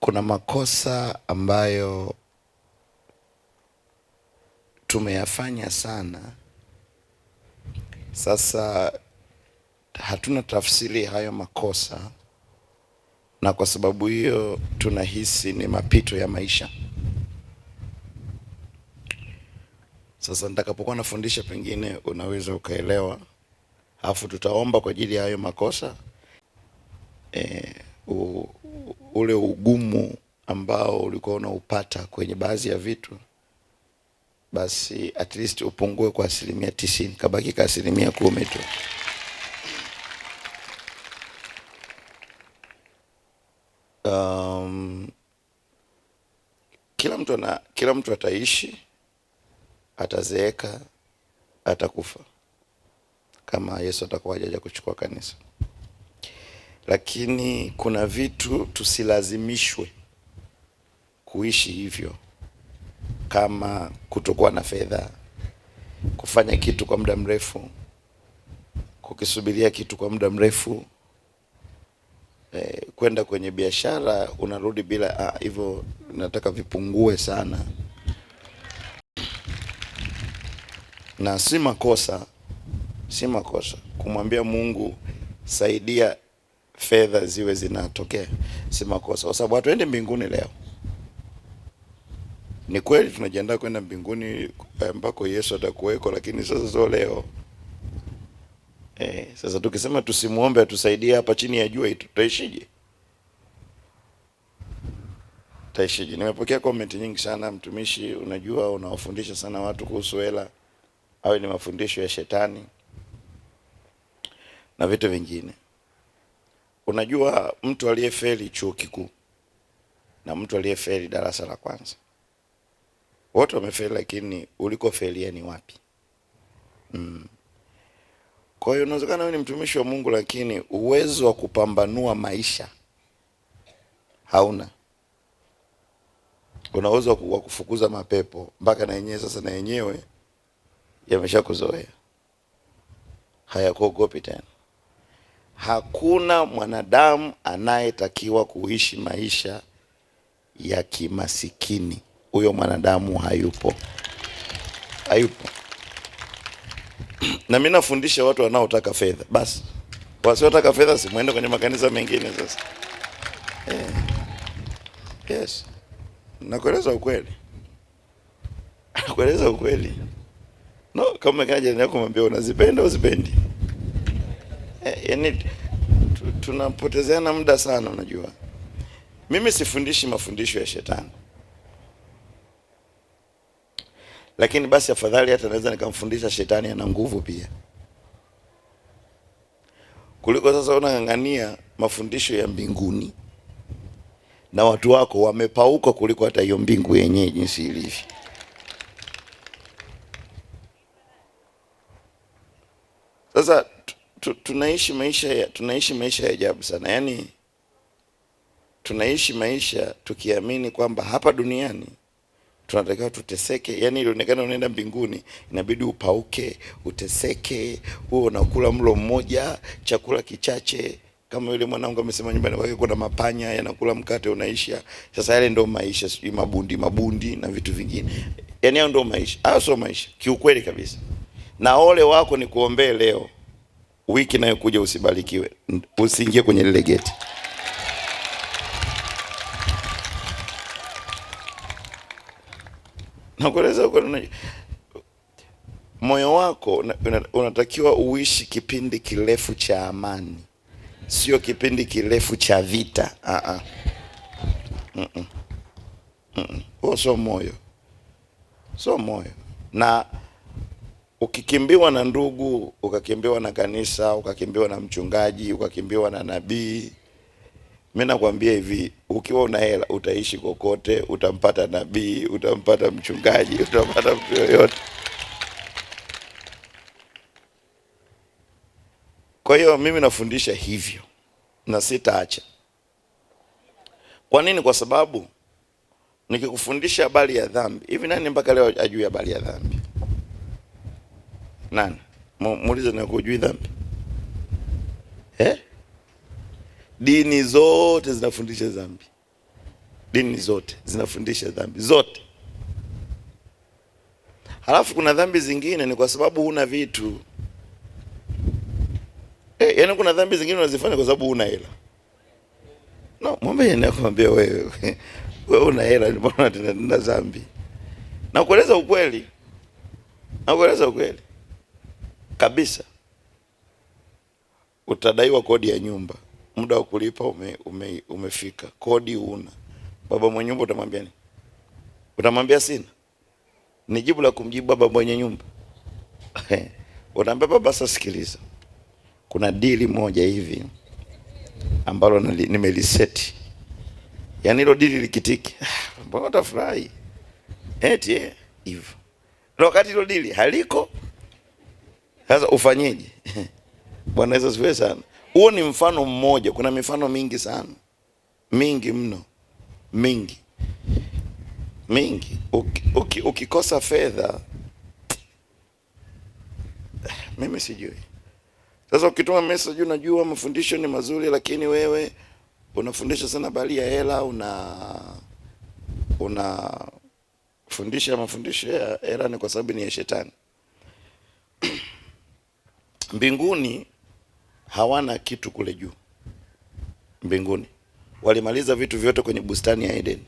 kuna makosa ambayo tumeyafanya sana. Sasa hatuna tafsiri hayo makosa, na kwa sababu hiyo tunahisi ni mapito ya maisha. Sasa nitakapokuwa nafundisha, pengine unaweza ukaelewa, alafu tutaomba kwa ajili ya hayo makosa. Ule ugumu ambao ulikuwa unaupata kwenye baadhi ya vitu, basi at least upungue kwa 90%, kabaki kwa 10% tu. Kila mtu ataishi, atazeeka, atakufa, kama Yesu atakuwa hajaja kuchukua kanisa. Lakini kuna vitu tusilazimishwe kuishi hivyo, kama kutokuwa na fedha, kufanya kitu kwa muda mrefu, kukisubiria kitu kwa muda mrefu, kwenda kwenye biashara unarudi bila hivyo. Nataka vipungue sana, na si makosa kumwambia Mungu saidia fedha ziwe zinatokea. Si makosa, kwa sababu hatuende mbinguni leo. Ni kweli tunajiandaa kwenda mbinguni ambako Yesu atakuweko, lakini sasa sio leo. Sasa tukisema tusimuombe atusaidie hapa chini ya jua, tutaishije? Nimepokea comment nyingi sana, mtumishi, unajua unawafundisha sana watu kuhusu hela, au ni mafundisho ya shetani na vitu vingine. Unajua, mtu aliyefeli chuo kikuu na mtu aliyefeli darasa la kwanza, wote wamefeli, lakini ulikofelia ni wapi? Kwa hiyo unawezekana wewe ni mtumishi wa Mungu, lakini uwezo wa kupambanua maisha hauna. Una uwezo wa kufukuza mapepo mpaka na yenyewe sasa, na yenyewe yameshakuzoea, hayakuogopi tena. Hakuna mwanadamu anayetakiwa kuishi maisha ya kimasikini. Huyo mwanadamu hayupo. Na mimi nafundisha watu wanaotaka fedha. Basi wasiotaka fedha simuende kwenye makanisa mengine sasa. Yes. Nakueleza ukweli. No, kama kaja ni kumwambia unazipenda uzipendi. Yaani tunapotezeana muda sana. Unajua, mimi sifundishi mafundisho ya shetani, lakini basi afadhali hata naweza nikamfundisha shetani ana nguvu pia, kuliko sasa unang'ang'ania mafundisho ya mbinguni na watu wako wamepauka kuliko hata hiyo mbingu yenyewe jinsi ilivyo. Sasa tunaishi maisha ya ajabu sana. Yaani tunaishi maisha tukiamini kwamba hapa duniani tunatakiwa tuteseke. Yaani ilionekana unaenda mbinguni inabidi upauke, uteseke, uwe unakula mlo mmoja, chakula kichache. Kama yule mwanangu amesema nyumbani kwake kuna mapanya yanakula mkate unaisha. Sasa yale ndio maisha, sijui mabundi na vitu vingine. Yaani hayo ndio maisha. Hayo sio maisha kiukweli kabisa. Na ole wako ni kuombee leo, wiki inayokuja usibarikiwe, usiingie kwenye lile geti. Nakueleza uko, moyo wako unatakiwa uishi kipindi kirefu cha amani, sio kipindi kirefu cha vita. So moyo. Na ukikimbiwa na ndugu, ukakimbiwa na kanisa, ukakimbiwa na mchungaji, ukakimbiwa na nabii, mimi nakwambia hivi, ukiwa una hela utaishi kokote, utampata nabii, utampata mchungaji, utampata mtu yoyote. Kwa hiyo mimi nafundisha hivyo na sitaacha. Kwa nini? Kwa sababu nikikufundisha habari ya dhambi, hivi nani mpaka leo ajui habari ya dhambi? Nani? Muulize na kujui dhambi. Dini zote zinafundisha dhambi. Dini zote zinafundisha dhambi zote. Halafu kuna dhambi zingine ni kwa sababu huna vitu. Yaani kuna dhambi zingine unazifanya kwa sababu huna hela. No, mwambie nakwambia wewe. Wewe una hela mbona unatenda dhambi? Na kueleza ukweli. Na kueleza ukweli. Kabisa. Utadaiwa kodi ya nyumba. Muda wa kulipa umefika. Kodi una. Baba mwenye nyumba utamwambia nini? Utamwambia sina? Ni jibu la kumjibu baba mwenye nyumba. Unaambia baba, sasa sikiliza. Kuna dili moja hivi ambalo nimeliseti. Yaani hilo dili likitiki, mbona utafurahi? Eti hivyo. Wakati hilo dili haliko, sasa ufanyeje? Bwana Yesu asifiwe sana. Huo ni mfano mmoja, kuna mifano mingi sana. Mingi mno. Mingi. Ukikosa fedha, mimi sijui. Sasa ukituma message unajua mafundisho ni mazuri, lakini wewe unafundisha sana bali ya hela, unafundisha mafundisho ya hela ni kwa sababu ni ya shetani. Mbinguni hawana kitu kule juu. Mbinguni walimaliza vitu vyote kwenye bustani ya Eden.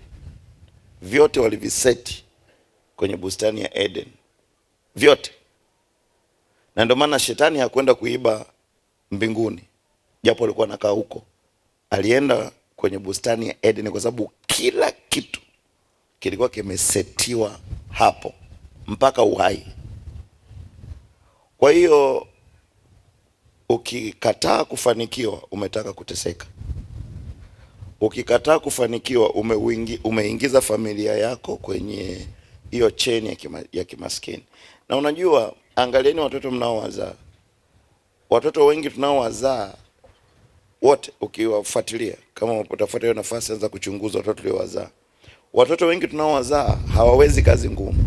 Vyote waliviseti kwenye bustani ya Eden. Vyote. Na ndio maana shetani hakwenda kuiba mbinguni, japo alikuwa anakaa huko. Alienda kwenye bustani ya Eden kwa sababu kila kitu kilikuwa kimesetiwa hapo, mpaka uhai. Kwa hiyo ukikataa kufanikiwa, umetaka kuteseka. Ukikataa kufanikiwa, umeingiza familia yako kwenye hiyo cheni ya kimaskini. Na unajua, angalieni watoto mnaowazaa. Watoto wengi tunaowazaa wote, ukiwafuatilia, kama utafuata hiyo nafasi, anza kuchunguza watoto waliowazaa. Watoto wengi tunaowazaa hawawezi kazi ngumu.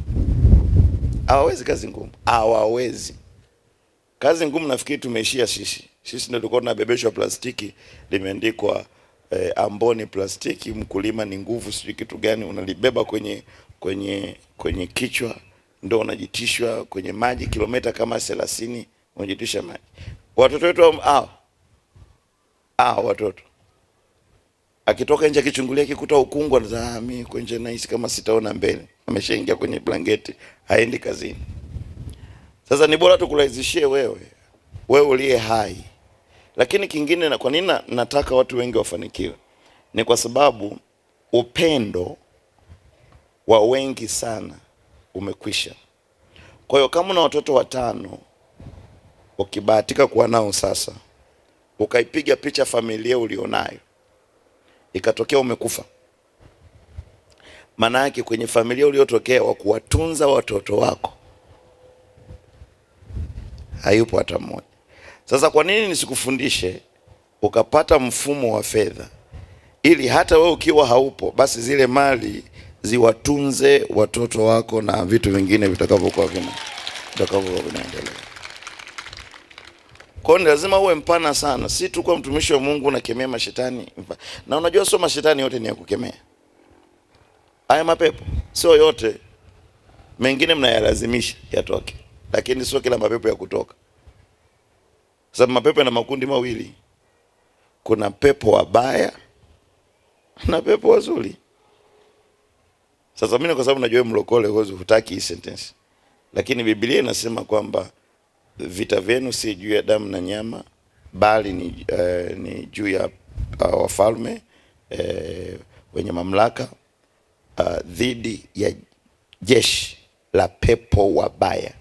Hawawezi kazi ngumu. Hawawezi. Kazi ngumu nafikiri tumeishia sisi. Sisi ndio tulikuwa tunabebeshwa plastiki limeandikwa Amboni plastiki, mkulima ni nguvu, sijui kitu gani, unalibeba kwenye kichwa, ndio unajitishwa kwenye maji kilomita kama 30, unajitisha maji. Watoto wetu watoto akitoka nje akichungulia kikuta ukungu, anasema mimi kwa nje nahisi kama sitaona mbele. Ameshaingia kwenye blanketi, haendi kazini. Sasa ni bora tukurahisishie wewe uliye hai. Lakini kingine, na kwa nini nataka watu wengi wafanikiwe, ni kwa sababu upendo wa wengi sana umekwisha. Kwa hiyo kama una watoto 5, ukibahatika kuwa nao sasa, ukaipiga picha familia ulionayo, ikatokea umekufa, maana yake kwenye familia uliotokea wa kuwatunza watoto wako hayupo hata mmoja. Sasa kwa nini nisikufundishe ukapata mfumo wa fedha, ili hata wewe ukiwa haupo, basi zile mali ziwatunze watoto wako na vitu vingine vitakavyokuwa vinaendelea. Kwa hiyo lazima uwe mpana sana, si tu kwa mtumishi wa Mungu unakemea mashetani. Na unajua sio mashetani yote ni ya kukemea. Haya mapepo sio yote, mengine mnayalazimisha yatoke, lakini sio kila mapepo ya kutoka. Sababu mapepo yana makundi mawili. Kuna pepo wabaya na pepo wazuri. Sasa mimi kwa sababu najua mlokole hutaki hii sentence, lakini Biblia inasema kwamba vita vyenu si juu ya damu na nyama, bali ni juu ya wafalme wenye mamlaka, dhidi ya jeshi la pepo wabaya.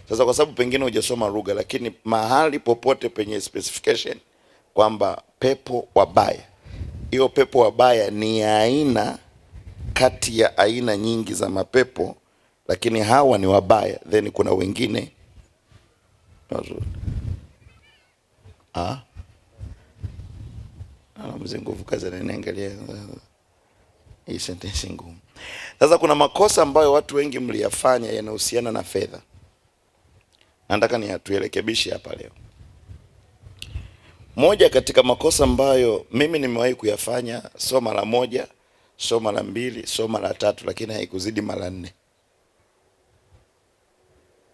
Sasa kwa sababu pengine hujasoma lugha, lakini mahali popote penye specification kwamba pepo wabaya, hiyo pepo wabaya ni aina kati ya aina nyingi za mapepo, lakini hawa ni wabaya, then kuna wengine wazuri. Mzee nguvu kazi anaangalia hii sentence ngumu. Sasa kuna makosa ambayo watu wengi mliyafanya yanahusiana na fedha. Nataka tuelekebishe hapa leo. Moja katika makosa ambayo mimi nimewahi kuyafanya, sio mara moja, sio mara 2, sio mara 3, lakini haikuzidi mara 4.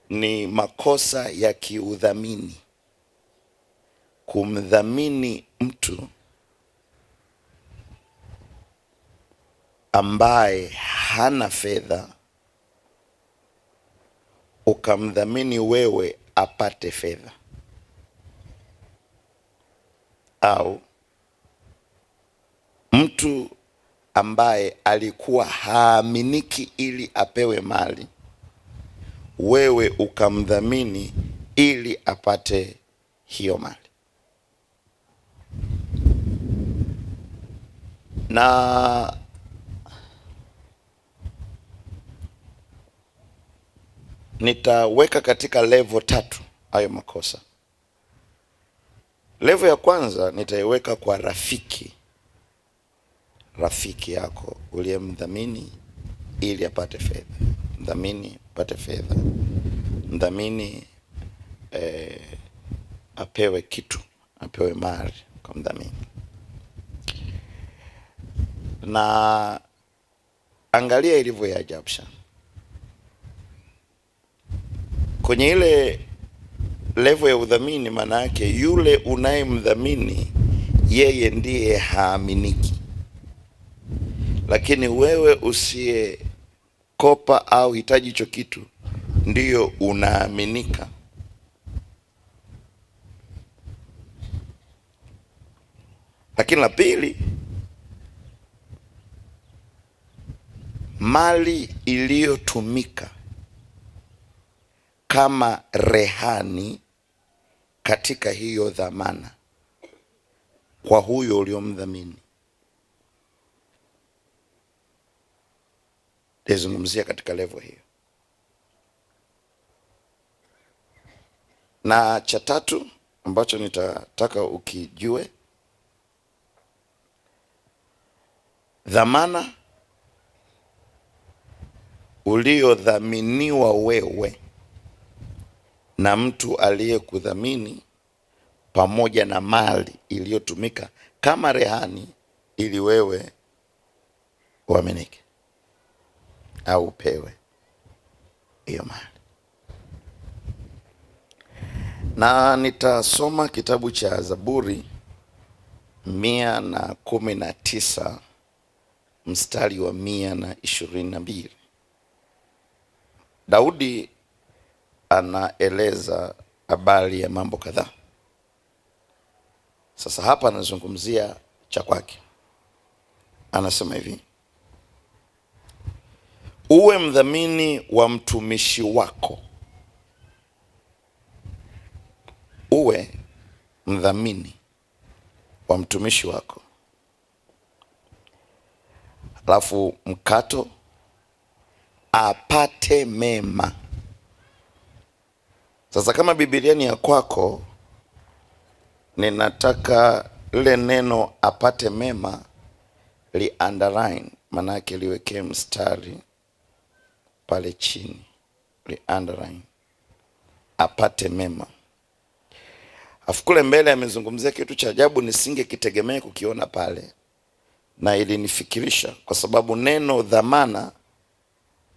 Ni makosa ya kiudhamini, kumdhamini mtu ambaye hana fedha, ukamdhamini wewe apate fedha, au mtu ambaye alikuwa haaminiki ili apewe mali, wewe ukamdhamini ili apate hiyo mali. Na nitaweka katika level 3 hayo makosa. Level ya kwanza nitaiweka kwa rafiki yako uliyemdhamini ili apate fedha. Mdhamini apate fedha, mdhamini apewe kitu, apewe mali kwa mdhamini. Na angalia ilivyo ya ajabu sana kwenye ile level ya udhamini. Maana yake yule unayemdhamini yeye ndiye haaminiki, lakini wewe usiyekopa au hitaji hicho kitu ndiyo unaaminika. Lakini la pili, mali iliyotumika kama rehani katika hiyo dhamana kwa huyo uliomdhamini. Nizungumzia katika level hiyo. Na cha tatu ambacho nitataka ukijue, dhamana uliodhaminiwa wewe na mtu aliyekudhamini pamoja na mali iliyotumika kama rehani ili wewe uaminike au upewe hiyo mali. Na nitasoma kitabu cha Zaburi 119 mstari wa 122. Daudi anaeleza habari ya mambo kadhaa. Sasa hapa anazungumzia cha kwake. Anasema hivi: uwe mdhamini wa mtumishi wako. Uwe mdhamini wa mtumishi wako. Alafu mkato, apate mema. Sasa kama Biblia ni ya kwako, ninataka lile neno apate mema li underline, manake liwekee mstari pale chini, li underline apate mema. Afukule mbele amezungumzia kitu cha ajabu nisingekitegemea kukiona pale, na ilinifikirisha kwa sababu neno dhamana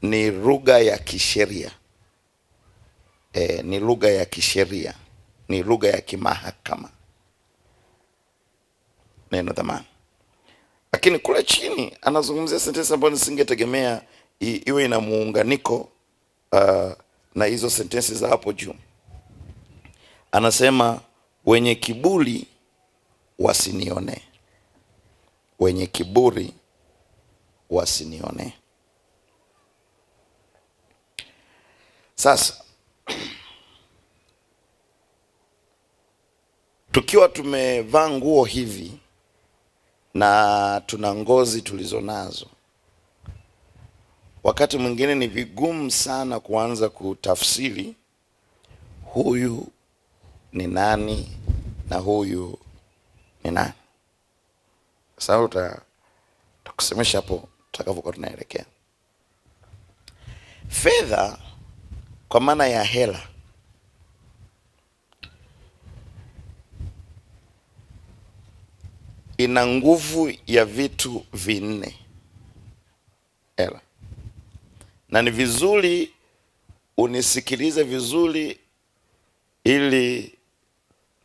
ni lugha ya kisheria. Ni lugha ya kisheria, ni lugha ya kimahakama, neno dhamana. Lakini kule chini anazungumzia sentensi ambayo nisingetegemea iwe ina muunganiko na hizo sentensi za hapo juu. Anasema wenye kiburi wasinione, wenye kiburi wasinione. Sasa tukiwa tumevaa nguo hivi na tuna ngozi tulizonazo, wakati mwingine ni vigumu sana kuanza kutafsiri huyu ni nani na huyu ni nani. Sasa tutakusemesha hapo tutakavyokuwa tunaelekea. Fedha kwa maana ya hela ina nguvu ya vitu vinne hela. Na ni vizuri unisikilize vizuri, ili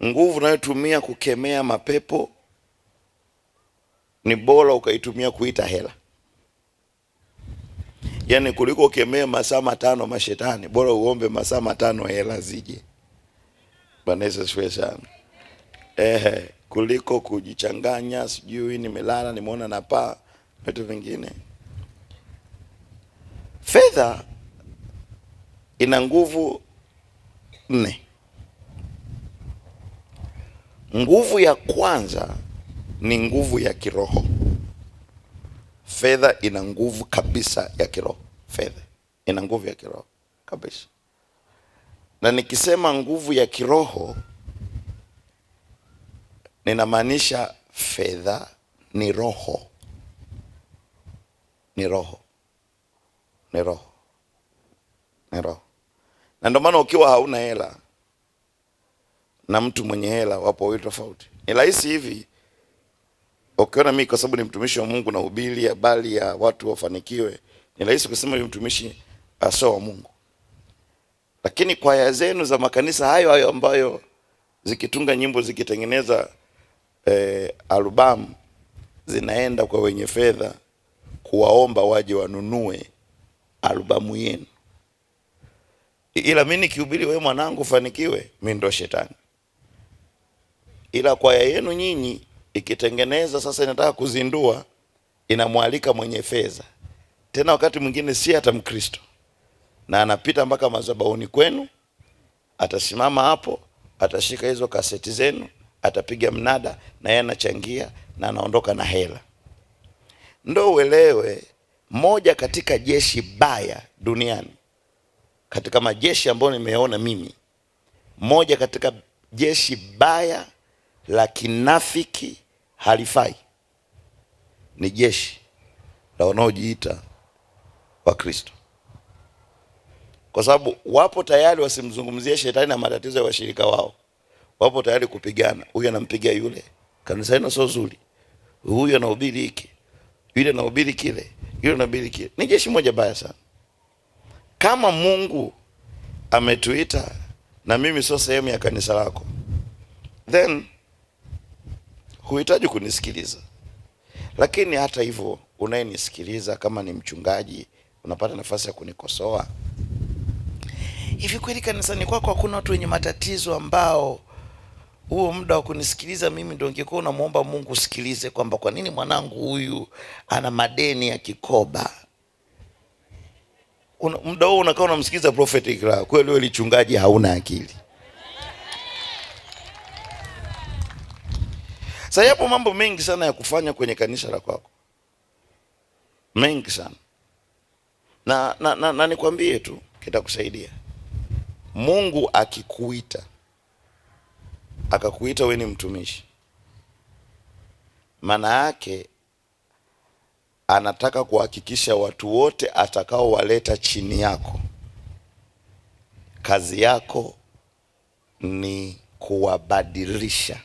nguvu unayotumia kukemea mapepo ni bora ukaitumia kuita hela. Yaani kuliko ukemea masaa 5 mashetani, bora uombe masaa 5 hela zije. Bwana Yesu asifiwe sana. Kuliko kujichanganya, sijui nimelala nimeona napaa, vitu vingine. Fedha ina nguvu 4. Nguvu ya kwanza ni nguvu ya kiroho. Fedha ina nguvu kabisa ya kiroho. Fedha ina nguvu ya kiroho kabisa. Na nikisema nguvu ya kiroho, ninamaanisha fedha ni roho. Ni roho. Ni roho. Ni roho. Na ndio maana ukiwa hauna hela na mtu mwenye hela, wapo wawili tofauti. Ni rahisi hivi, ukiona mimi kwa sababu ni mtumishi wa Mungu na hubiri habari ya watu wafanikiwe, ni rahisi kusema yule mtumishi sio wa Mungu. Lakini kwaya zenu za makanisa hayo ambayo zikitunga nyimbo, zikitengeneza albamu, zinaenda kwa wenye fedha kuwaomba waje wanunue albamu yenu. Ila mimi nikihubiri wewe mwanangu fanikiwe, mimi ndo shetani. Ila kwaya yenu nyinyi ikitengeneza sasa, inataka kuzindua, inamwalika mwenye fedha, tena wakati mwingine si hata Mkristo, na anapita mpaka madhabahuni kwenu, atasimama hapo, atashika hizo kaseti zenu, atapiga mnada, na yeye anachangia na anaondoka na hela. Ndio uelewe, moja katika jeshi baya duniani, katika majeshi ambayo nimeona mimi, moja katika jeshi baya la kinafiki halifai, ni jeshi la wanaojiita Wakristo. Kwa sababu wapo tayari wasimzungumzie shetani na matatizo ya washirika wao. Wapo tayari kupigana. Huyu anampiga yule, kanisa hilo sio zuri, huyu anahubiri hiki, yule anahubiri kile, yule anahubiri kile. Ni jeshi moja baya sana. Kama Mungu ametuita na mimi sio sehemu ya kanisa lako, then huhitaji kunisikiliza. Lakini hata hivyo, unayenisikiliza kama ni mchungaji, unapata nafasi ya kunikosoa. Hivi kweli kanisani kwako hakuna watu wenye matatizo ambao huo muda wa kunisikiliza mimi ndio ungekuwa unamuomba Mungu usikilize, kwamba kwa nini mwanangu huyu ana madeni ya kikoba? Muda huo unakaa unamsikiliza prophetic la kweli, wewe lichungaji hauna akili. Sasa yapo mambo mengi sana ya kufanya kwenye kanisa la kwako. Mengi sana. Na nikwambie tu, kitakusaidia. Mungu akikuita, akakuita wewe ni mtumishi, maana yake anataka kuhakikisha watu wote atakao waleta chini yako, kazi yako ni kuwabadilisha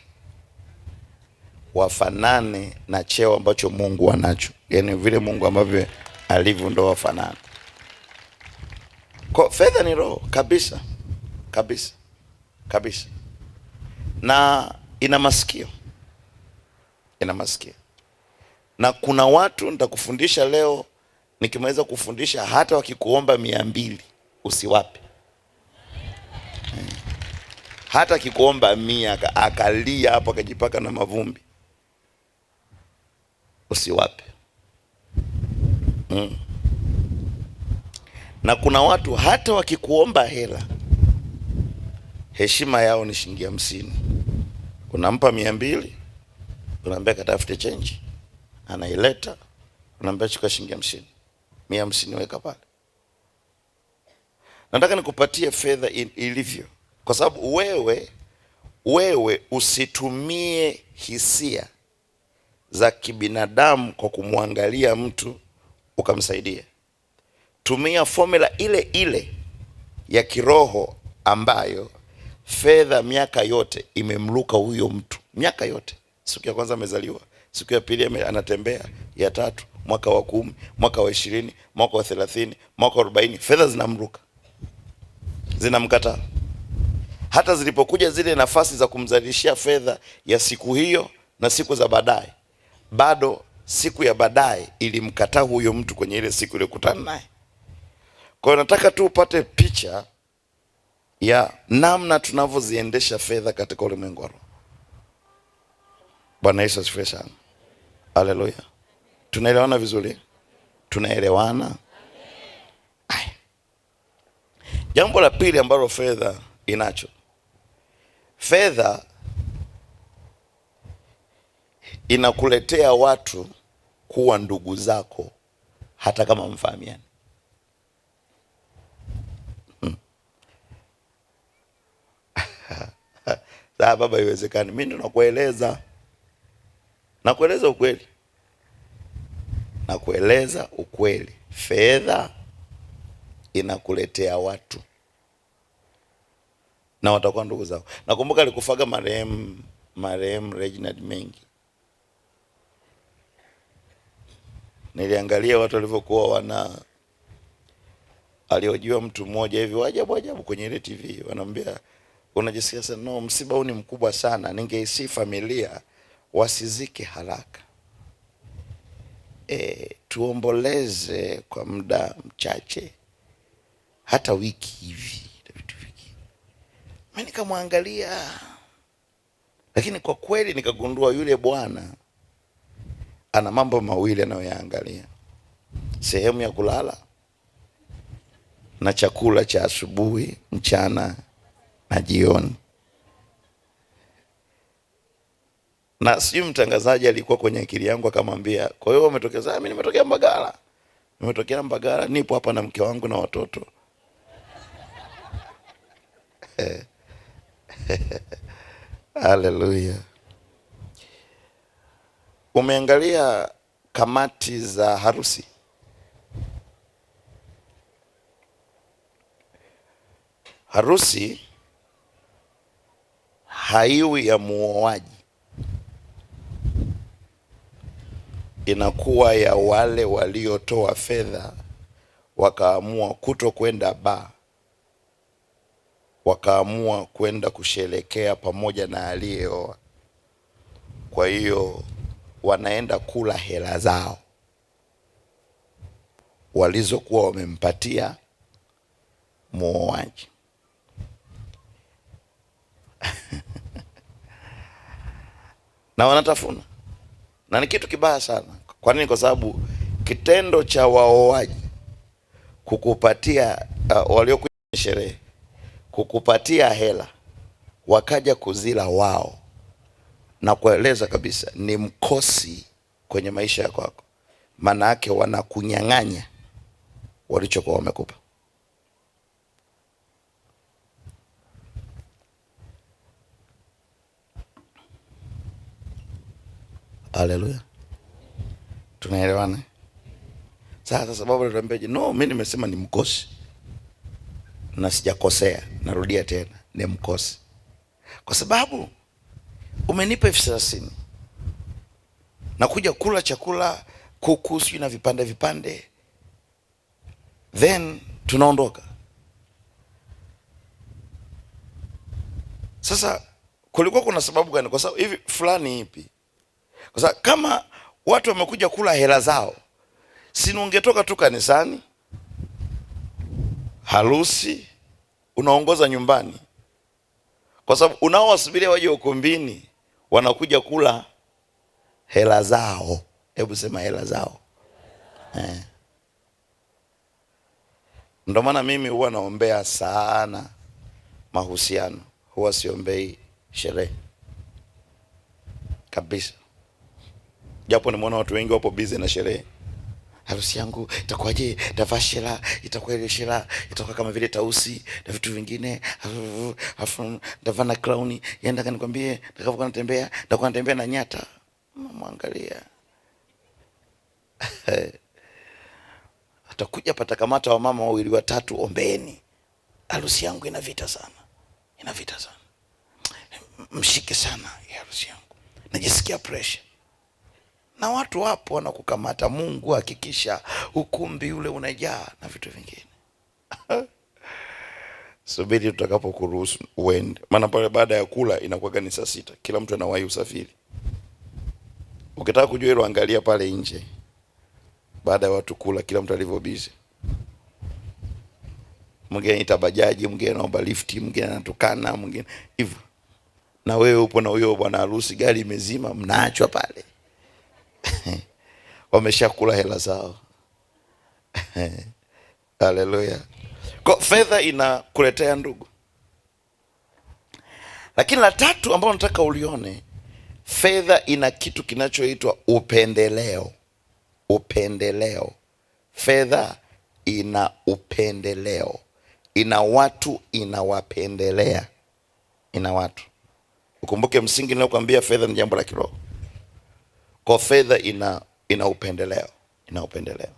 wafanane na cheo ambacho Mungu anacho. Yaani vile Mungu ambavyo alivyo ndo wafanane. Kwa fedha ni roho kabisa. Kabisa. Kabisa. Na ina masikio. Ina masikio. Na kuna watu nitakufundisha leo, nikimaliza kufundisha, hata wakikuomba 200 usiwape. Hata akikuomba 100 akalia hapo akajipaka na mavumbi, usiwape. Na kuna watu hata wakikuomba hela, heshima yao ni shilingi 50. Unampa 200, unaambia katafute change, anaileta, unaambia chukua shilingi 50. 150 weka pale. Nataka nikupatie fedha ilivyo, kwa sababu wewe usitumie hisia za kibinadamu kwa kumwangalia mtu ukamsaidia. Tumia formula ile ile ya kiroho ambayo fedha miaka yote imemluka huyo mtu. Miaka yote. Siku ya kwanza amezaliwa, siku ya pili anatembea, ya tatu mwaka wa 10, mwaka wa 20, mwaka wa 30, mwaka wa 40, fedha zinamruka, zinamkataa. Hata zilipokuja zile nafasi za kumzalishia fedha ya siku hiyo na siku za baadaye, bado siku ya baadaye ilimkataa huyo mtu kwenye ile siku ile kukutana naye. Kwa hiyo nataka tu upate picha ya namna tunavyoziendesha fedha katika ulimwengu wa roho. Bwana Yesu asifiwe sana. Haleluya. Tunaelewana vizuri? Tunaelewana? Jambo la pili ambalo fedha inacho. Fedha inakuletea watu kuwa ndugu zako hata kama mfahamiani. Sasa baba, iwezekani? Mimi ndo nakueleza ukweli. Nakueleza ukweli. Fedha inakuletea watu na watakuwa ndugu zako. Nakumbuka alikufaga marehemu Reginald Mengi. Niliangalia watu walivyokuwa aliojiwa mtu mmoja hivi wajabu kwenye ile TV, wanamwambia unajisikia sana? No, msiba huu ni mkubwa sana, ningeisi familia wasizike haraka, tuomboleze kwa muda mchache, hata wiki hivi. Mimi nikamwangalia, lakini kwa kweli nikagundua yule bwana ana mambo mawili anayoyaangalia: sehemu ya kulala na chakula cha asubuhi, mchana na jioni. Na sijui mtangazaji alikuwa kwenye akili yangu akamwambia, kwa hiyo umetokea? Mimi nimetokea Mbagala. Nimetokea Mbagala, nipo hapa na mke wangu na watoto. Haleluya. Umeangalia kamati za harusi? Harusi haiwi ya muoaji, inakuwa ya wale waliotoa fedha wakaamua kuto kwenda baa, wakaamua kwenda kusherekea pamoja na aliyeoa. Kwa hiyo wanaenda kula hela zao walizokuwa wamempatia muoaji. Na wanatafuna, na ni kitu kibaya sana. Kwa nini? Kwa sababu kitendo cha waoaji kukupatia waliokuja sherehe kukupatia hela wakaja kuzila wao, na kueleza kabisa ni mkosi kwenye maisha yako. Maana yake wanakunyang'anya walichokuwa wamekupa. Haleluya. Tunaelewana? Sasa sababu tutambeje? No, mimi nimesema ni mkosi. Na sijakosea, narudia tena, ni mkosi. Kwa sababu umenipa 30,000 na kuja kula chakula kuku sio na vipande, then tunaondoka. Sasa kulikuwa kuna sababu gani? Kwa sababu hivi fulani ipi? Kwa sababu kama watu wamekuja kula hela zao, si ungetoka tu kanisani, harusi unaongoza nyumbani? Kwa sababu unaowasubiria waje ukumbini wanakuja kula hela zao. Hebu sema hela zao. Ndio maana mimi huwa naombea sana mahusiano, huwa siombei sherehe kabisa. Japo nimeona watu wengi wapo busy na sherehe. Harusi yangu itakuwaje? Tavaa shela, itakuwa ile shela, itakuwa kama vile tausi na vitu vingine. Afu ndavaa na crown. Yenda kanikwambie, nitakapokuwa natembea, nitakuwa natembea na nyata. Mwangalia. Atakuja patakamata wa mama wawili watatu, ombeni. Harusi yangu ina vita sana. Ina vita sana. Mshike sana harusi yangu. Najisikia pressure. na watu wapo wanakukamata. Mungu hakikisha ukumbi ule unajaa na vitu vingine. Subiri tutakapokuruhusu uende, maana pale baada ya kula inakuwa ni saa 6, kila mtu anawahi usafiri. Ukitaka kujua hilo, angalia pale nje, baada ya watu kula, kila mtu alivyo busy. Mwingine itabajaji, mwingine anaomba lifti, mwingine anatukana, mwingine hivyo. Na wewe upo na huyo bwana harusi, gari imezima, mnaachwa pale. Wameshakula hela zao. Haleluya. Kwa fedha inakuletea ndugu. Lakini la tatu ambalo nataka ulione, fedha ina kitu kinachoitwa upendeleo. Upendeleo. Fedha ina upendeleo. Ina watu inawapendelea. Ina watu. Ukumbuke msingi ninayokuambia, fedha ni jambo la kiroho. Kwa fedha ina upendeleo. Ina upendeleo.